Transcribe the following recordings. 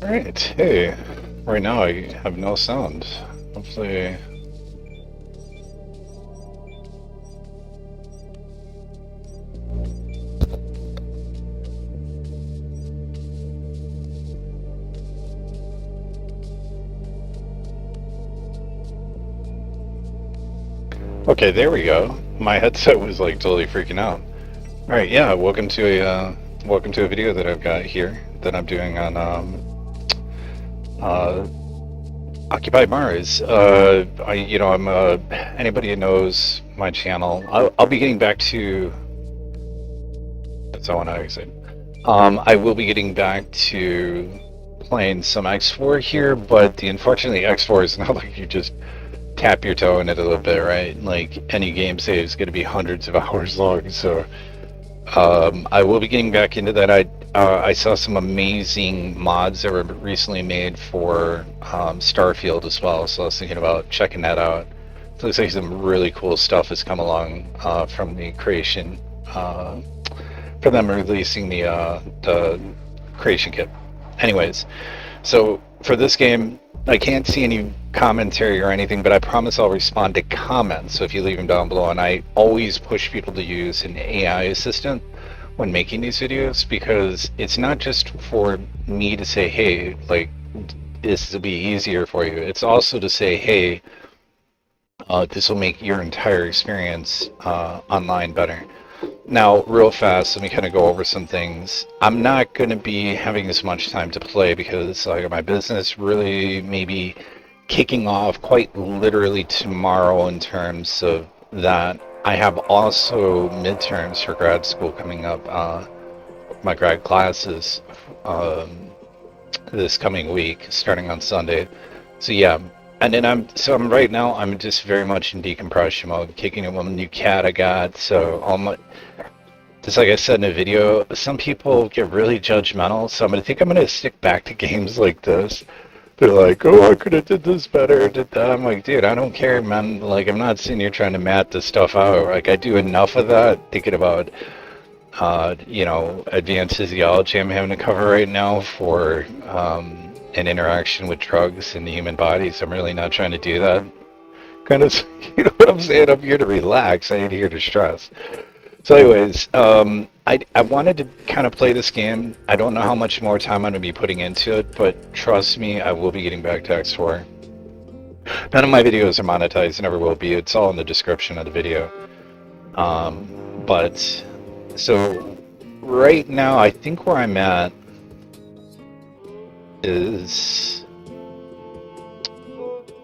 Alright, hey. Right now I have no sound. Hopefully... Okay, there we go. My headset was like totally freaking out. Alright, yeah, welcome to a video that I've got here that I'm doing on uh Occupy Mars. I'm anybody who knows my channel, I'll be getting back to that's all I want to exit. I will be getting back to playing some X4 here, but unfortunately X4 is not like you just tap your toe in it a little bit, right? Like any game save is going to be hundreds of hours long, so I will be getting back into that. I saw some amazing mods that were recently made for Starfield as well, so I was thinking about checking that out. It looks like some really cool stuff has come along from the creation, for them releasing the creation kit. Anyways, so for this game, I can't see any commentary or anything, but I promise I'll respond to comments. So if you leave them down below, and I always push people to use an AI assistant when making these videos, because it's not just for me to say, hey, like, this will be easier for you. It's also to say, hey, this will make your entire experience online better. Now, real fast, let me kind of go over some things. I'm not going to be having as much time to play because my business really maybe kicking off quite literally tomorrow in terms of that. I have also midterms for grad school coming up, my grad classes this coming week, starting on Sunday. So yeah, and then I'm right now I'm just very much in decompression mode, kicking in one new cat I got. So all my, just like I said in the video, some people get really judgmental. So I think I'm gonna stick back to games like this. They're like, oh, I could have did this better, did that. I'm like, dude, I don't care, man. Like, I'm not sitting here trying to mat this stuff out. Like, I do enough of that, thinking about, advanced physiology I'm having to cover right now for an interaction with drugs in the human body. So I'm really not trying to do that. Kind of, you know what I'm saying? I'm here to relax. I ain't here to stress. So anyways, I wanted to kind of play this game. I don't know how much more time I'm going to be putting into it, but trust me, I will be getting back to X4. None of my videos are monetized, never will be. It's all in the description of the video. So right now, I think where I'm at is...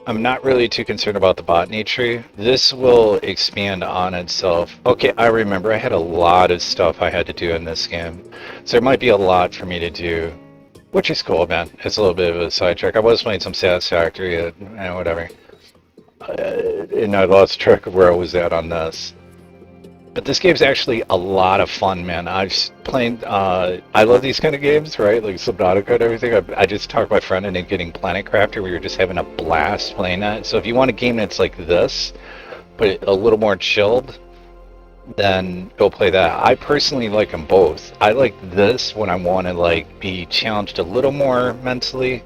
I'm not really too concerned about the botany tree. This will expand on itself. Okay, I remember I had a lot of stuff I had to do in this game. So there might be a lot for me to do, which is cool, man. It's a little bit of a sidetrack. I was playing some Satisfactory and whatever. And I lost track of where I was at on this. But this game's actually a lot of fun, man. I've played, I love these kind of games, right? Like Subnautica and everything. I just talked my friend into getting Planet Crafter. We were just having a blast playing that. So if you want a game that's like this, but a little more chilled, then go play that. I personally like them both. I like this when I want to like be challenged a little more mentally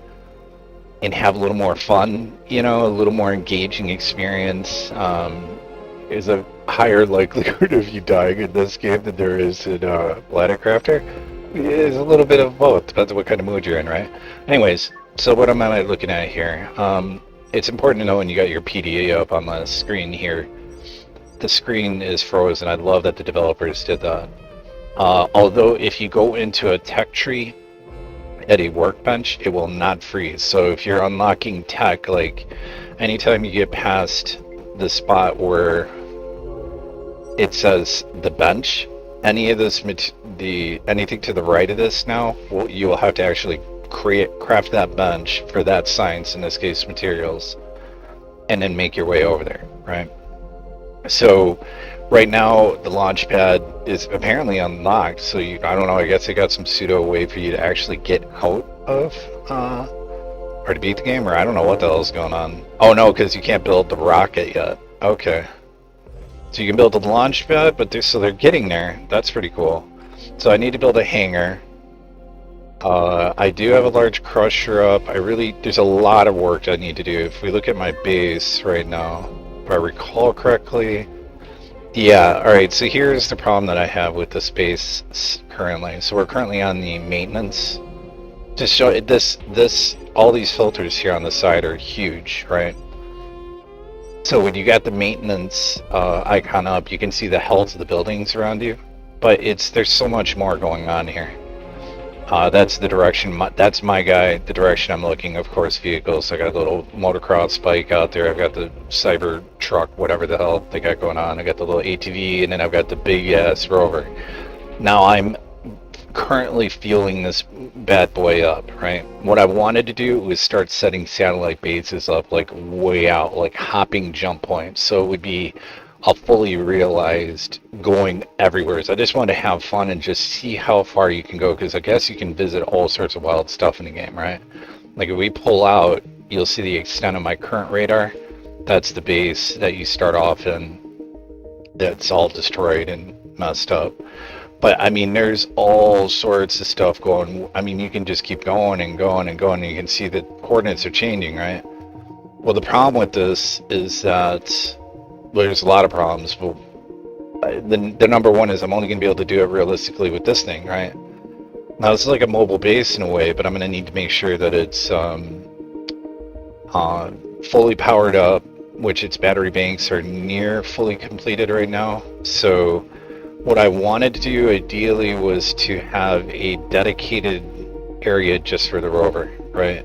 and have a little more fun, a little more engaging experience. Is a higher likelihood of you dying in this game than there is in Planet Crafter. It's a little bit of both, depends on what kind of mood you're in, right? Anyways, so what am I looking at here? It's important to know when you got your PDA up on the screen here, the screen is frozen. I love that the developers did that. Although if you go into a tech tree at a workbench, it will not freeze. So if you're unlocking tech, like anytime you get past the spot where it says the bench, any of this anything to the right of this now, you will have to actually craft that bench for that science, in this case materials, and then make your way over there, right? So right now the launch pad is apparently unlocked, so I don't know, I guess they got some pseudo way for you to actually get out of or to beat the game, or I don't know what the hell's going on. Oh no, because you can't build the rocket yet. Okay. So you can build the launch pad, but they're getting there. That's pretty cool. So I need to build a hangar. I do have a large crusher up. There's a lot of work I need to do. If we look at my base right now, if I recall correctly, yeah, all right, so here's the problem that I have with the space currently. So we're currently on the maintenance. Just show it, all these filters here on the side are huge, right? So when you got the maintenance icon up, you can see the health of the buildings around you, but there's so much more going on here. That's the direction, that's my guy, the direction I'm looking, of course, vehicles. I got a little motocross bike out there, I've got the cyber truck, whatever the hell they got going on, I got the little ATV, and then I've got the big ass rover. Now I'm currently fueling this bad boy up, right? What I wanted to do was start setting satellite bases up like way out, like hopping jump points, so it would be a fully realized going everywhere. So I just wanted to have fun and just see how far you can go, because I guess you can visit all sorts of wild stuff in the game, right? Like if we pull out, you'll see the extent of my current radar. That's the base that you start off in. That's all destroyed and messed up. But I mean, there's all sorts of stuff going. I mean, you can just keep going and going and going, and you can see the coordinates are changing, right? Well, the problem with this is that there's a lot of problems. But the number one is I'm only going to be able to do it realistically with this thing, right? Now, this is like a mobile base in a way, but I'm going to need to make sure that it's fully powered up, which its battery banks are near fully completed right now. So what I wanted to do ideally was to have a dedicated area just for the rover, right?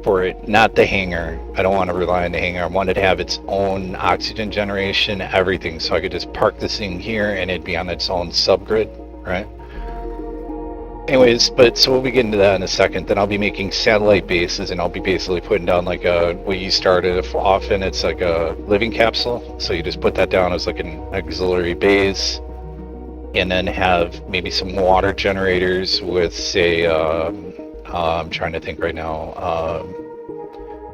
For it, not the hangar. I don't want to rely on the hangar. I wanted to have its own oxygen generation, everything, so I could just park this thing here and it'd be on its own subgrid, right? Anyways, so we'll be getting to that in a second. Then I'll be making satellite bases, and I'll be basically putting down like what you started off in. It's like a living capsule. So you just put that down as like an auxiliary base, and then have maybe some water generators with, say, I'm trying to think right now,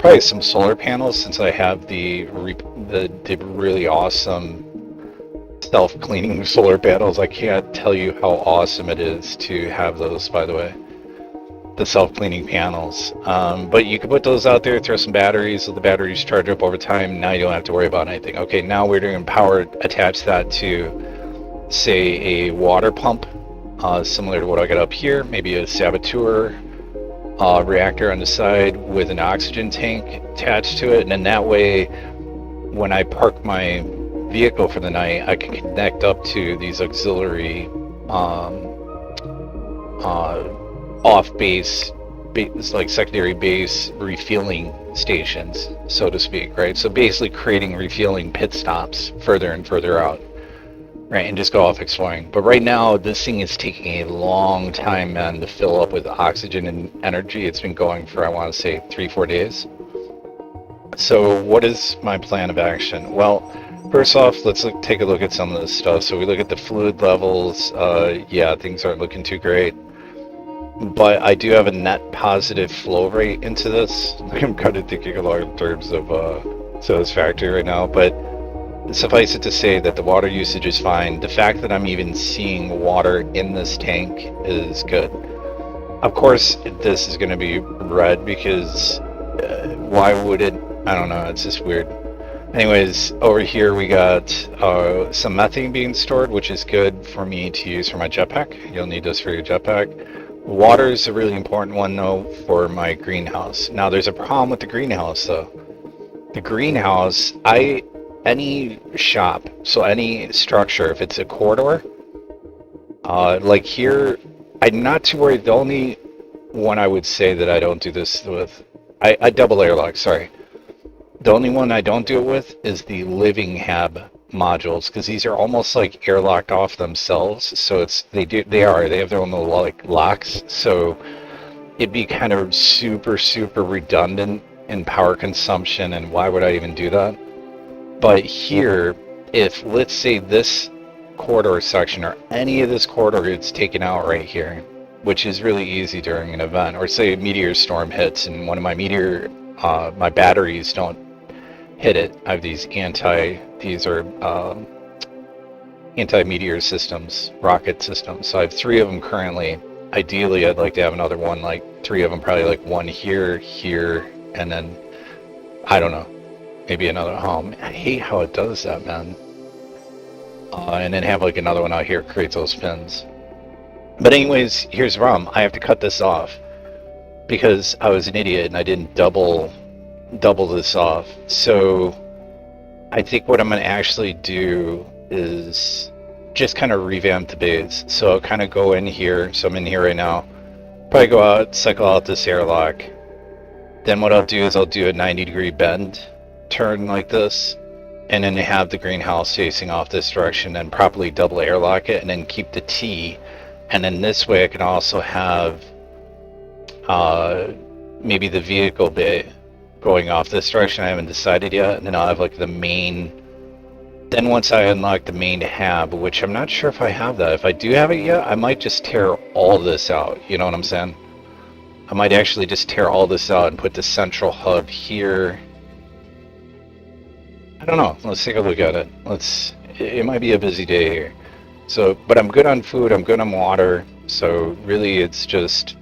probably some solar panels, since I have the really awesome self-cleaning solar panels. I can't tell you how awesome it is to have those, by the way, the self-cleaning panels. But you can put those out there, throw some batteries, so the batteries charge up over time. Now you don't have to worry about anything. Okay, now we're doing power, attach that to, say, a water pump, similar to what I got up here, maybe a Saboteur reactor on the side with an oxygen tank attached to it, and then that way when I park my vehicle for the night, I can connect up to these auxiliary off-base, like secondary base refueling stations, so to speak, right? So basically creating refueling pit stops further and further out, right, and just go off exploring. But right now, this thing is taking a long time, man, to fill up with oxygen and energy. It's been going for, I want to say, 3-4 days. So what is my plan of action? Well, first off, let's take a look at some of this stuff. So we look at the fluid levels. Yeah, things aren't looking too great. But I do have a net positive flow rate into this. I'm kind of thinking a lot in terms of satisfactory right now, but suffice it to say that the water usage is fine. The fact that I'm even seeing water in this tank is good. Of course, this is going to be red because why would it? I don't know, it's just weird. Anyways, over here we got some methane being stored, which is good for me to use for my jetpack. You'll need this for your jetpack. Water is a really important one, though, for my greenhouse. Now, there's a problem with the greenhouse, though. The greenhouse, any shop, so any structure, if it's a corridor, like here, I'm not too worried. The only one I would say that I don't do this with, I double airlock, sorry. The only one I don't do it with is the living hab modules, because these are almost like airlocked off themselves. So they have their own little like locks. So it'd be kind of super redundant in power consumption, and why would I even do that? But here, if let's say this corridor section or any of this corridor gets taken out right here, which is really easy during an event, or say a meteor storm hits and one of my my batteries don't hit it. I have these anti-meteor systems, rocket systems. So I have 3 of them currently ideally I'd like to have another one, like 3 of them, probably like one here, here, and then, I don't know, maybe another, oh, I hate how it does that, man. And then have like another one out here, create those fins. But anyways, here's the problem. I have to cut this off because I was an idiot and I didn't double this off. So I think what I'm going to actually do is just kind of revamp the base. So I'll kind of go in here. So I'm in here right now. Probably go out, cycle out this airlock. Then what I'll do is I'll do a 90-degree bend, turn like this, and then have the greenhouse facing off this direction, and properly double airlock it, and then keep the T. And then this way I can also have maybe the vehicle bay going off this direction. I haven't decided yet. And then I'll have like the main. Then once I unlock the main hab, which I'm not sure if I have that. If I do have it yet, I might just tear all this out. You know what I'm saying? I might actually just tear all this out and put the central hub here. I don't know. Let's take a look at it. It might be a busy day here. So, but I'm good on food. I'm good on water. So really, it's just,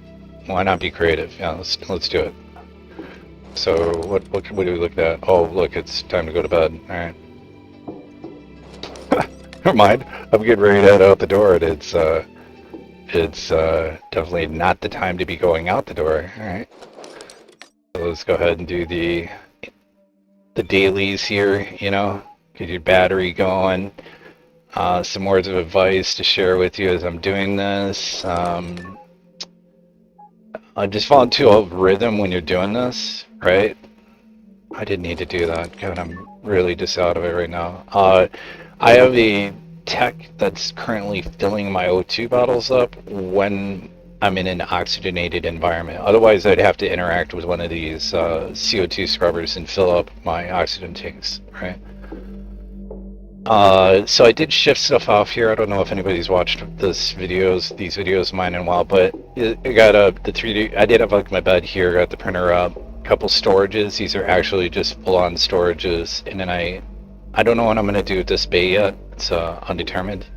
why not be creative? Yeah, let's do it. So what do we look at? Oh, look, it's time to go to bed. All right. Never mind. I'm getting ready to head out the door, and it's definitely not the time to be going out the door. All right. So let's go ahead and do the dailies here. You know, get your battery going. Some words of advice to share with you as I'm doing this. I just fall into a rhythm when you're doing this, right? I didn't need to do that. God, I'm really just out of it right now. I have a tech that's currently filling my O2 bottles up when I'm in an oxygenated environment. Otherwise, I'd have to interact with one of these CO2 scrubbers and fill up my oxygen tanks, right? So I did shift stuff off here. I don't know if anybody's watched these videos of mine in a while, but I got the 3D. I did have like my bed here. Got the printer up. Couple storages. These are actually just full-on storages, and then I don't know what I'm gonna do with this bay yet. It's undetermined.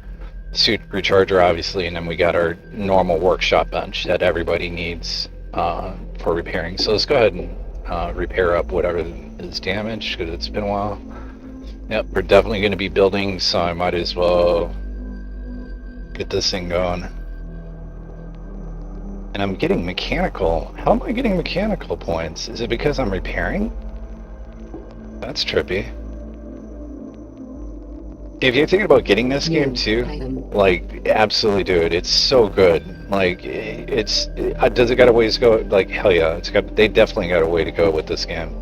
Suit recharger, obviously, and then we got our normal workshop bench that everybody needs for repairing. So let's go ahead and repair up whatever is damaged because it's been a while. Yep, we're definitely going to be building, so I might as well get this thing going. And I'm getting mechanical. How am I getting mechanical points? Is it because I'm repairing? That's trippy. If you're thinking about getting this game too, like, absolutely do it. It's so good. Like, does it got a ways to go? Like, hell yeah, they definitely got a way to go with this game.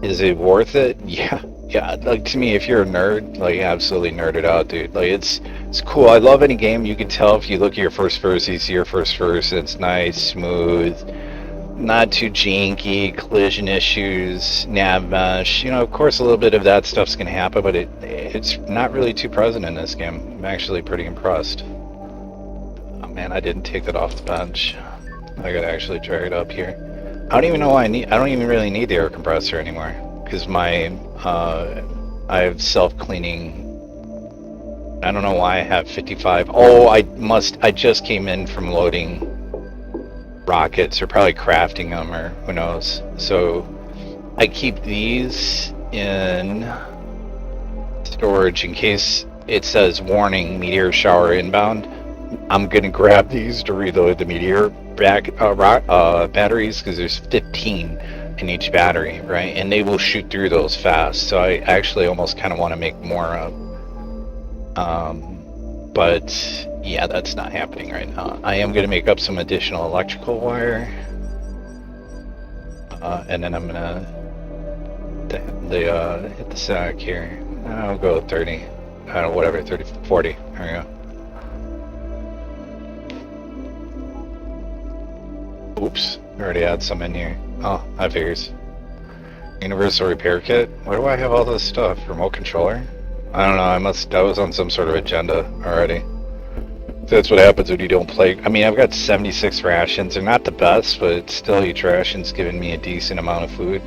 Is it worth it? Yeah. Yeah, like, to me, if you're a nerd, like, absolutely nerd it out, dude. Like, it's cool. I love any game. You can tell if you look at your first verse, you see your first verse, it's nice, smooth, not too janky, collision issues, nav mesh. You know, of course, a little bit of that stuff's gonna happen, but it's not really too present in this game. I'm actually pretty impressed. Oh man, I didn't take that off the bench. I gotta actually drag it up here. I don't even know why I don't even really need the air compressor anymore. Because I have self-cleaning. I don't know why I have 55. Oh, I just came in from loading rockets, or probably crafting them, or who knows. So I keep these in storage in case it says warning meteor shower inbound. I'm gonna grab these to reload the meteor batteries, because there's 15 in each battery, right? And they will shoot through those fast. So I actually almost kind of want to make more of. But yeah, that's not happening right now. I am going to make up some additional electrical wire, and then I'm gonna hit the sack here. I'll go with 30. I don't know, whatever, 30, 40. There we go. Oops, I already had some in here. Oh, that figures. Universal repair kit? Why do I have all this stuff? Remote controller? I don't know, I was on some sort of agenda already. That's what happens when you don't play. I mean, I've got 76 rations. They're not the best, but still each ration's giving me a decent amount of food.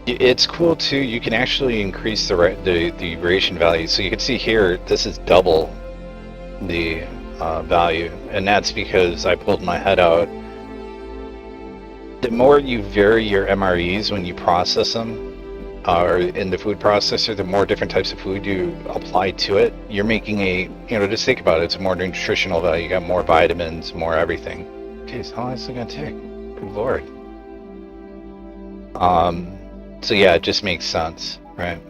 It's cool too, you can actually increase the ration value. So you can see here, this is double the value, and that's because I pulled my head out. The more you vary your MREs when you process them, or in the food processor, the more different types of food you apply to it, you're making a, just think about it, it's a more nutritional value. You got more vitamins, more everything. Okay, so how long is it gonna take? Good lord. So yeah, it just makes sense, right?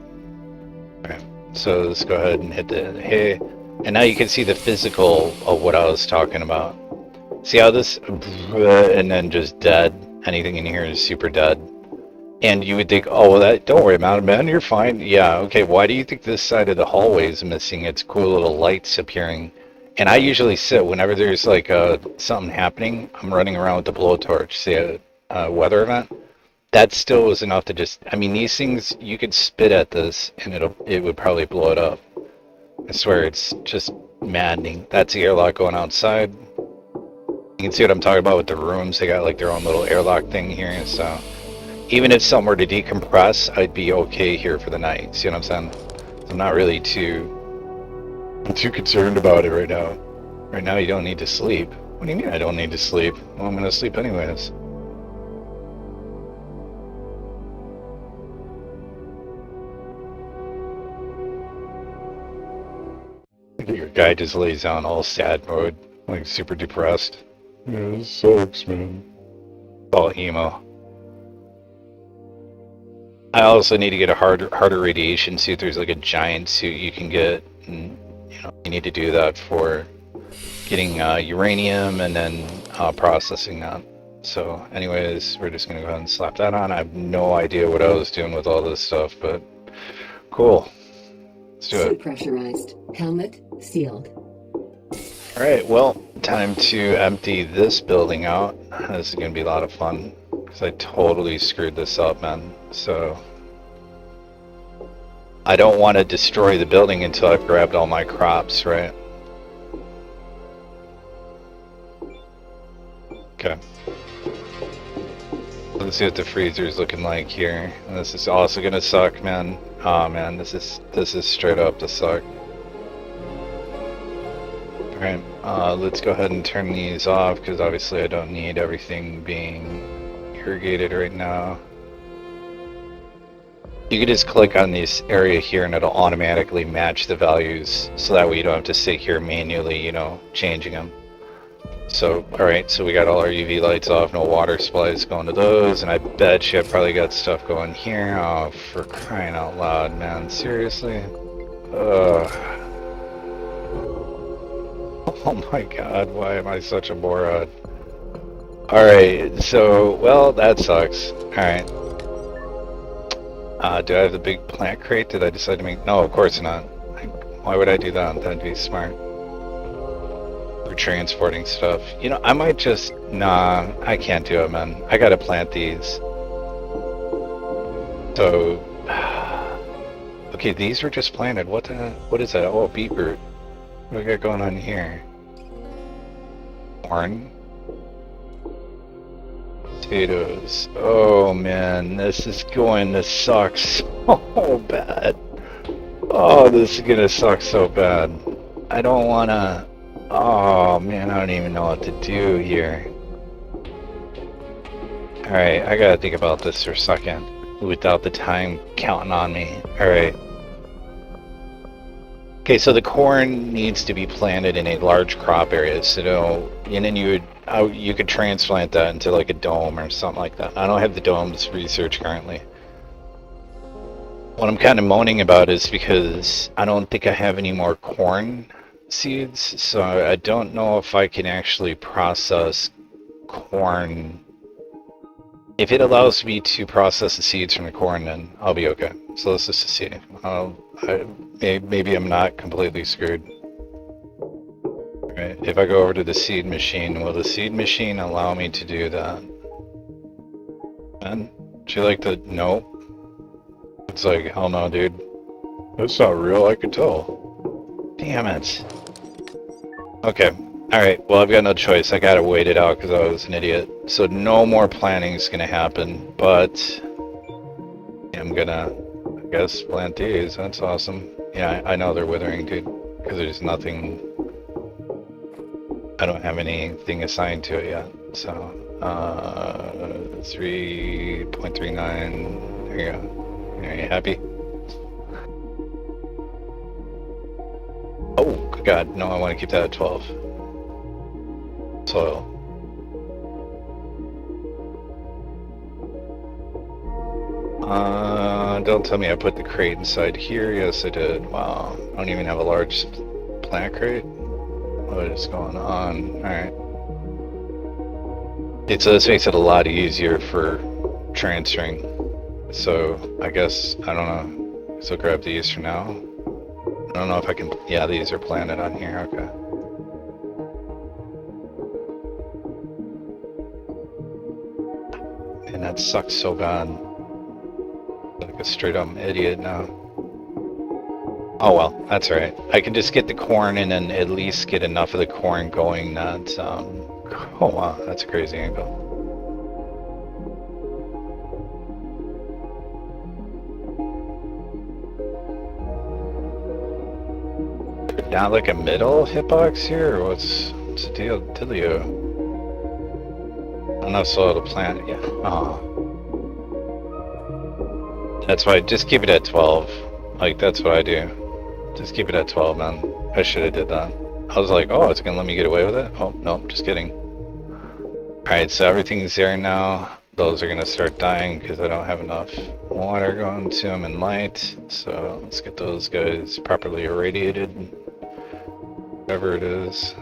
Right. So let's go ahead and hit the hay, and now you can see the physical of what I was talking about. See how this, and then just dead. Anything in here is super dead. And you would think, oh, well, don't worry about it, man, you're fine. Yeah, okay, why do you think this side of the hallway is missing its cool little lights appearing? And I usually sit, whenever there's like something happening, I'm running around with the blowtorch, say a weather event. That still was enough to just, I mean, these things, you could spit at this and it would probably blow it up. I swear, it's just maddening. That's the airlock going outside. You can see what I'm talking about with the rooms. They got like their own little airlock thing here, so even if something were to decompress, I'd be okay here for the night. See what I'm saying? I'm not really too concerned about it right now. Right now, you don't need to sleep. What do you mean I don't need to sleep? Well, I'm gonna sleep anyways. Your guy just lays down all sad mode, like super depressed. Yeah, this sucks, man. All emo. I also need to get a harder radiation suit. There's like a giant suit you can get, and you need to do that for getting uranium and then processing that. So anyways, we're just gonna go ahead and slap that on. I have no idea what I was doing with all this stuff, but cool. Let's do it. Pressurized. Helmet sealed. Alright, well, time to empty this building out. This is gonna be a lot of fun, because I totally screwed this up, man. So I don't want to destroy the building until I've grabbed all my crops, right? Okay. Let's see what the freezer is looking like here. And this is also gonna suck, man. Oh man, this is straight up to suck. Alright, let's go ahead and turn these off, because obviously I don't need everything being irrigated right now. You can just click on this area here and it'll automatically match the values, so that way you don't have to sit here manually, changing them. So, alright, so we got all our UV lights off, no water supplies going to those, and I bet you I probably got stuff going here. Oh, for crying out loud, man, seriously? Ugh. Oh my god, why am I such a moron? Alright, so, well, that sucks. Alright. Do I have the big plant crate? Did I decide to make... No, of course not. Why would I do that? That'd be smart. For transporting stuff. I might just... Nah, I can't do it, man. I gotta plant these. So... Okay, these were just planted. What is that? Oh, beetroot. What do we got going on here? Corn. Potatoes. Oh man, this is going to suck so bad. Oh, this is gonna suck so bad. I don't wanna... Oh man, I don't even know what to do here. Alright, I gotta think about this for a second without the time counting on me. Alright. Okay, so the corn needs to be planted in a large crop area, so and then you could transplant that into like a dome or something like that. I don't have the domes research currently. What I'm kind of moaning about is because I don't think I have any more corn seeds, so I don't know if I can actually process corn. If it allows me to process the seeds from the corn, then I'll be okay. So let's just see. Maybe I'm not completely screwed. Right. If I go over to the seed machine, will the seed machine allow me to do that? And she like the... Nope. It's like, hell no, dude. That's not real, I could tell. Damn it. Okay. Alright, well I've got no choice. I gotta wait it out because I was an idiot. So no more planning is gonna happen, but... I'm gonna, I guess, plant these. That's awesome. Yeah, I know they're withering, dude. Because there's nothing... I don't have anything assigned to it yet, so 3.39. There you go. Are you happy? Oh, good God, no, I want to keep that at 12. Soil. Don't tell me I put the crate inside here. Yes, I did. Wow, I don't even have a large plant crate. What is going on? Alright. So this makes it a lot easier for transferring. So I guess, I don't know. So grab these for now. I don't know if I can, yeah, these are planted on here, okay. And that sucks so bad. Like a straight up idiot now. Oh well, that's alright. I can just get the corn and then at least get enough of the corn going that, oh wow, that's a crazy angle. Not like a middle hitbox here, or what's the dealio? Enough soil to plant, yeah. Oh. That's why, just keep it at 12. Like, that's what I do. Just keep it at 12, man. I should have did that. I was like, oh, it's gonna let me get away with it? Oh, no, just kidding. Alright, so everything's there now. Those are gonna start dying because I don't have enough water going to them and light. So let's get those guys properly irradiated. Whatever it is.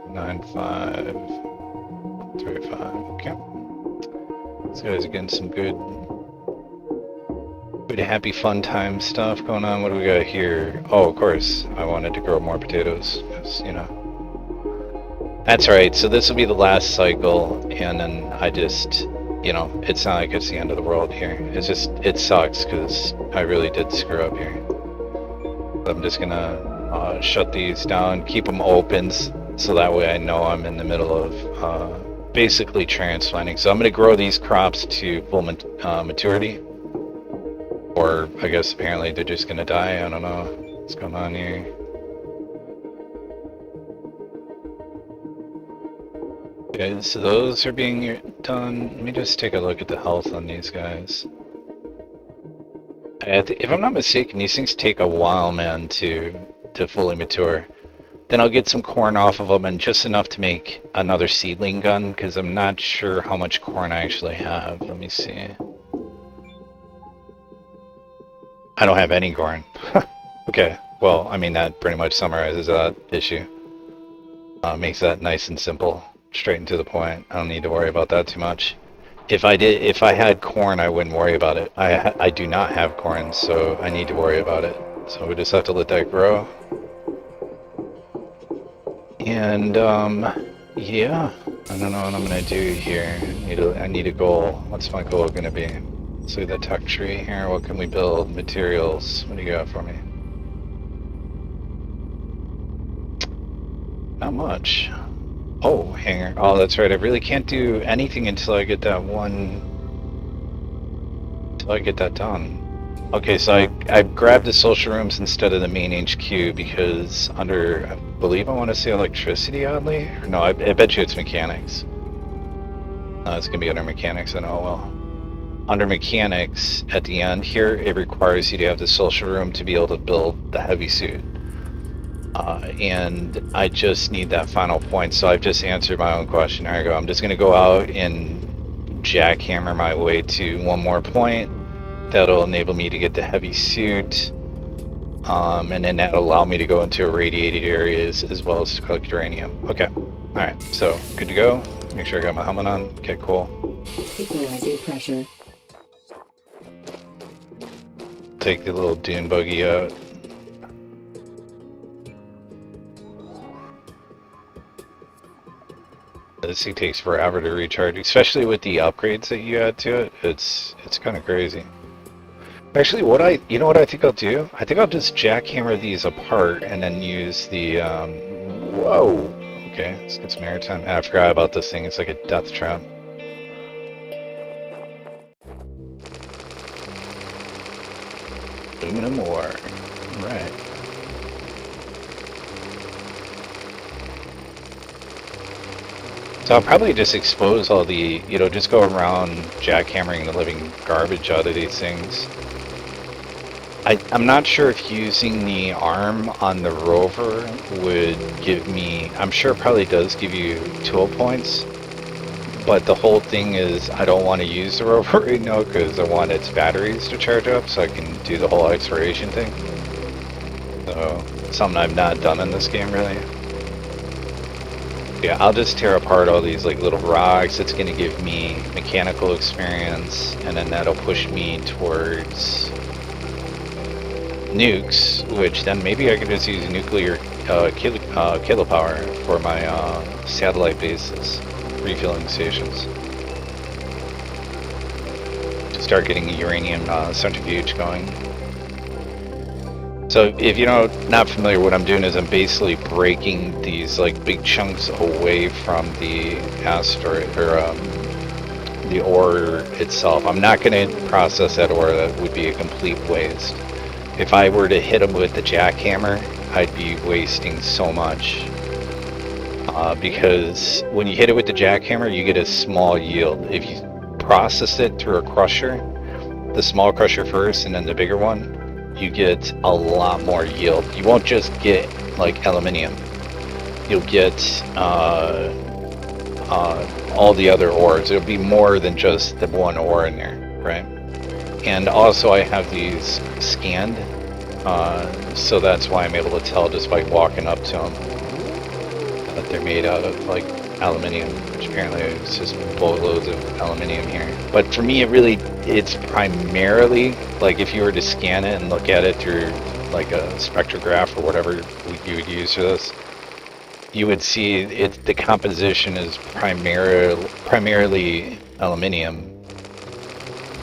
9535. Okay. These guys are getting some good happy fun time stuff going on. What do we got here? Oh, of course, I wanted to grow more potatoes, because, you know. That's right, so this will be the last cycle, and then I just, you know, it's not like it's the end of the world here. It's just, it sucks, because I really did screw up here. I'm just gonna shut these down, keep them open, so that way I know I'm in the middle of basically transplanting. So I'm gonna grow these crops to full maturity. Or, I guess, apparently they're just gonna die. I don't know what's going on here. Okay, so those are being done. Let me just take a look at the health on these guys. If I'm not mistaken, these things take a while, man, to fully mature. Then I'll get some corn off of them, and just enough to make another seedling gun, because I'm not sure how much corn I actually have. Let me see. I don't have any corn. Okay, well, I mean, that pretty much summarizes that issue. Makes that nice and simple, straight and to the point. I don't need to worry about that too much. If I had corn, I wouldn't worry about it. I do not have corn, so I need to worry about it. So we just have to let that grow. And, yeah. I don't know what I'm gonna do here. I need a goal. What's my goal gonna be? Let's look at the tech tree here. What can we build? Materials. What do you got for me? Not much. Oh, hanger. Oh, that's right. I really can't do anything until I get that one. Until I get that done. Okay, so I grabbed the social rooms instead of the main HQ because under, I believe I want to say electricity, oddly. Or no, I bet you it's mechanics. It's gonna be under mechanics, and oh well. Under mechanics, at the end here, it requires you to have the social room to be able to build the heavy suit. And I just need that final point, so I've just answered my own question. There you go. I'm just going to go out and jackhammer my way to one more point. That'll enable me to get the heavy suit. And then that'll allow me to go into irradiated areas as well as to collect uranium. Okay. Alright, so good to go. Make sure I got my helmet on. Okay, cool. Equalizing pressure. Take the little dune buggy out. This thing takes forever to recharge, especially with the upgrades that you add to it. It's kind of crazy. Actually, you know what I think I'll do? I think I'll just jackhammer these apart and then use the, whoa! Okay, let's get some airtime. I forgot about this thing. It's like a death trap. Aluminum ore. Right. So I'll probably just expose all the, you know, just go around jackhammering the living garbage out of these things. I'm not sure if using the arm on the rover would give me, I'm sure it probably does give you tool points, but the whole thing is I don't want to use the rover right now because I want its batteries to charge up so I can do the whole exploration thing. So, something I've not done in this game really. Yeah, I'll just tear apart all these like little rocks. It's going to give me mechanical experience, and then that'll push me towards nukes, which then maybe I could just use nuclear kilopower for my satellite bases, refueling stations. To start getting the uranium centrifuge going. So if you're not familiar, what I'm doing is I'm basically breaking these like big chunks away from the asteroid or the ore itself. I'm not going to process that ore. That would be a complete waste. If I were to hit them with the jackhammer, I'd be wasting so much. Because when you hit it with the jackhammer, you get a small yield. If you process it through a crusher, the small crusher first and then the bigger one, you get a lot more yield. You won't just get like aluminium. You'll get all the other ores. It'll be more than just the one ore in there, right? And also I have these scanned, so that's why I'm able to tell just by walking up to them that they're made out of like aluminium, which apparently is just boatloads of aluminium here. But for me, it's primarily, like if you were to scan it and look at it through like a spectrograph or whatever you would use for this, you would see the composition is primarily aluminium,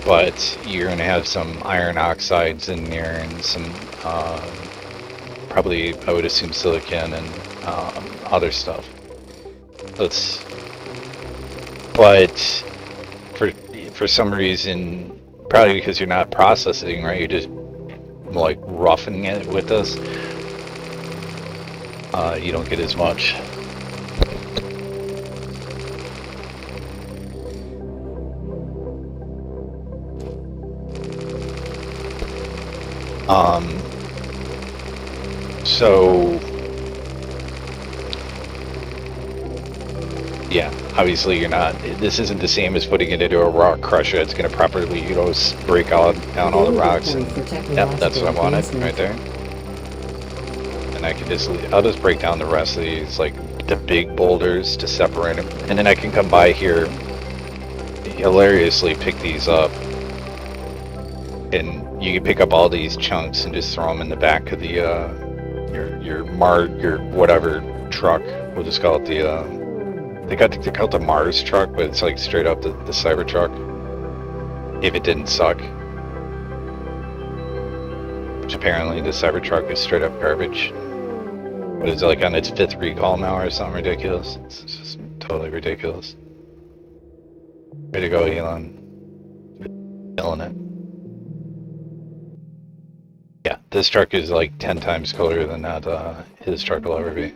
but you're going to have some iron oxides in there and some probably, I would assume, silicon and other stuff. But for some reason, probably because you're not processing, right? You're just like roughing it with this. You don't get as much. So yeah, obviously you're not, this isn't the same as putting it into a rock crusher. It's going to properly, break down all the rocks. And, yep, that's what I wanted right there. And I can I'll just break down the rest of these, like the big boulders to separate them. And then I can come by here, hilariously pick these up. And you can pick up all these chunks and just throw them in the back of the, your whatever truck. We'll just call it the, they call it the Mars truck, but it's like straight up the Cybertruck. If it didn't suck. Which apparently the Cybertruck is straight up garbage. But it's like on its 5th recall now or something ridiculous. It's just totally ridiculous. Way to go, Elon. Killing it. Yeah, this truck is like 10 times cooler than that his truck will ever be.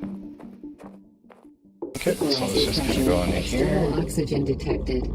Okay, so let's just kind of go into here. Oxygen detected.